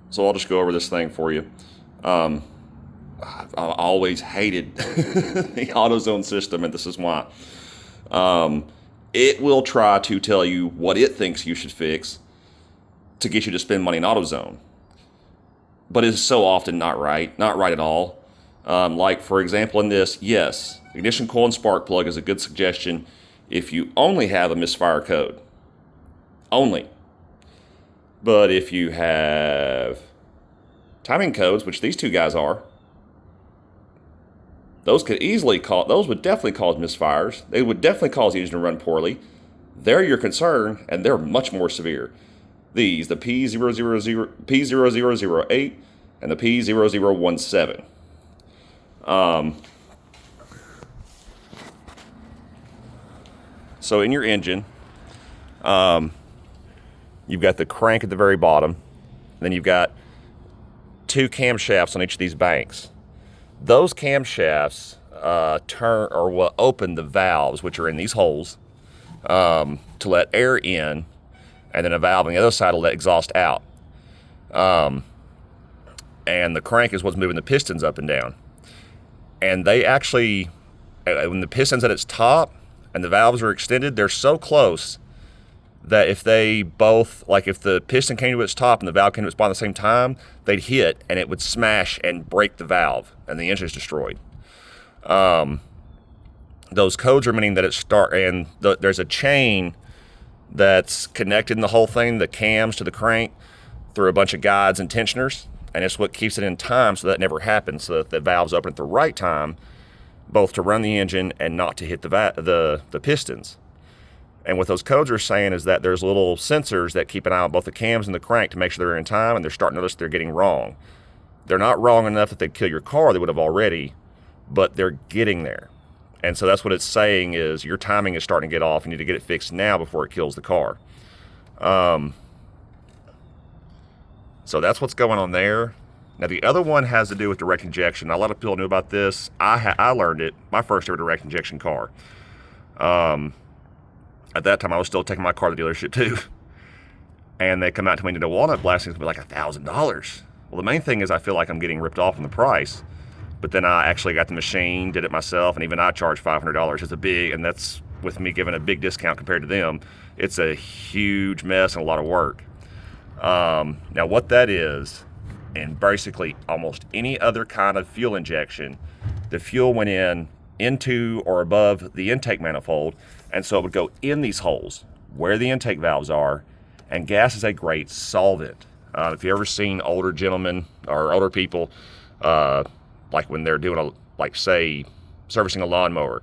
So I'll just go over this thing for you. I've always hated the AutoZone system, and this is why. It will try to tell you what it thinks you should fix to get you to spend money in AutoZone. But it's so often not right at all. Like, for example, in this, yes, ignition coil and spark plug is a good suggestion if you only have a misfire code. Only. But if you have timing codes, which these two guys are, those would definitely cause misfires. They would definitely cause the engine to run poorly. They're your concern, and they're much more severe. The P0008 and the P0017. So in your engine, you've got the crank at the very bottom. Then you've got two camshafts on each of these banks. Those camshafts will open the valves, which are in these holes, to let air in, and then a valve on the other side will let exhaust out. And the crank is what's moving the pistons up and down. And they actually, when the piston's at its top and the valves are extended, they're so close that if they both, like if the piston came to its top and the valve came to its bottom at the same time, they'd hit and it would smash and break the valve and the engine is destroyed. Those codes are meaning that there's a chain that's connecting the whole thing, the cams to the crank, through a bunch of guides and tensioners, and it's what keeps it in time so that never happens, so that the valves open at the right time, both to run the engine and not to hit the pistons. And what those codes are saying is that there's little sensors that keep an eye on both the cams and the crank to make sure they're in time, and they're starting to notice they're getting wrong. They're not wrong enough that they'd kill your car, they would have already, but they're getting there. And so that's what it's saying is your timing is starting to get off. You need to get it fixed now before it kills the car. So that's what's going on there. Now the other one has to do with direct injection. A lot of people knew about this. I learned it my first ever direct injection car. At that time I was still taking my car to the dealership too. And they come out to me and did a walnut blasting. It's going to be like $1,000. Well, the main thing is I feel like I'm getting ripped off on the price. But then I actually got the machine, did it myself, and even I charged $500. It's and that's with me giving a big discount compared to them. It's a huge mess and a lot of work. Now what that is, in basically almost any other kind of fuel injection, the fuel went into or above the intake manifold, and so it would go in these holes where the intake valves are, and gas is a great solvent. If you've ever seen older gentlemen or older people, like when they're doing say servicing a lawnmower,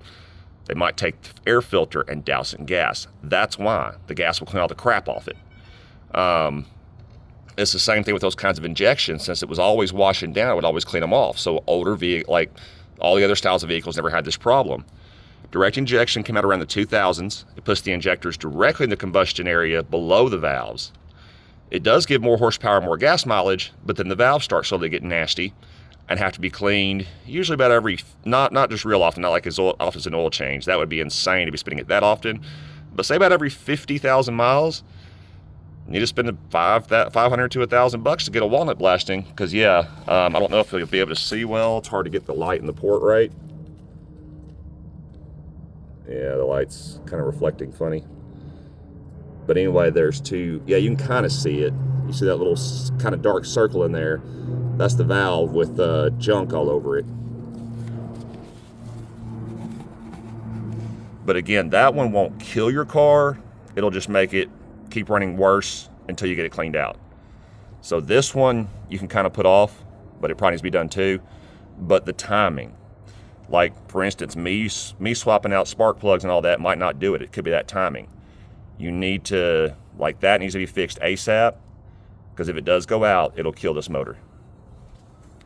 they might take the air filter and douse it in gas. That's why the gas will clean all the crap off it. It's the same thing with those kinds of injections. Since it was always washing down, it would always clean them off. So older like all the other styles of vehicles, never had this problem. Direct injection came out around the 2000s. It puts the injectors directly in the combustion area below the valves. It does give more horsepower, more gas mileage, but then the valves start slowly getting nasty and have to be cleaned usually about every, not just real often, not like as often as an oil change. That would be insane to be spinning it that often. But say about every 50,000 miles, you need to spend $500 to $1,000 to get a walnut blasting. Because I don't know if you'll be able to see well. It's hard to get the light in the port right. Yeah, the light's kind of reflecting funny. But anyway, there's two. Yeah, you can kind of see it. You see that little kind of dark circle in there? That's the valve with junk all over it. But again, that one won't kill your car. It'll just make it keep running worse until you get it cleaned out. So this one you can kind of put off, but it probably needs to be done too. But the timing, like for instance, me swapping out spark plugs and all that might not do it. It could be that timing. You need to, that needs to be fixed ASAP, because if it does go out, it'll kill this motor.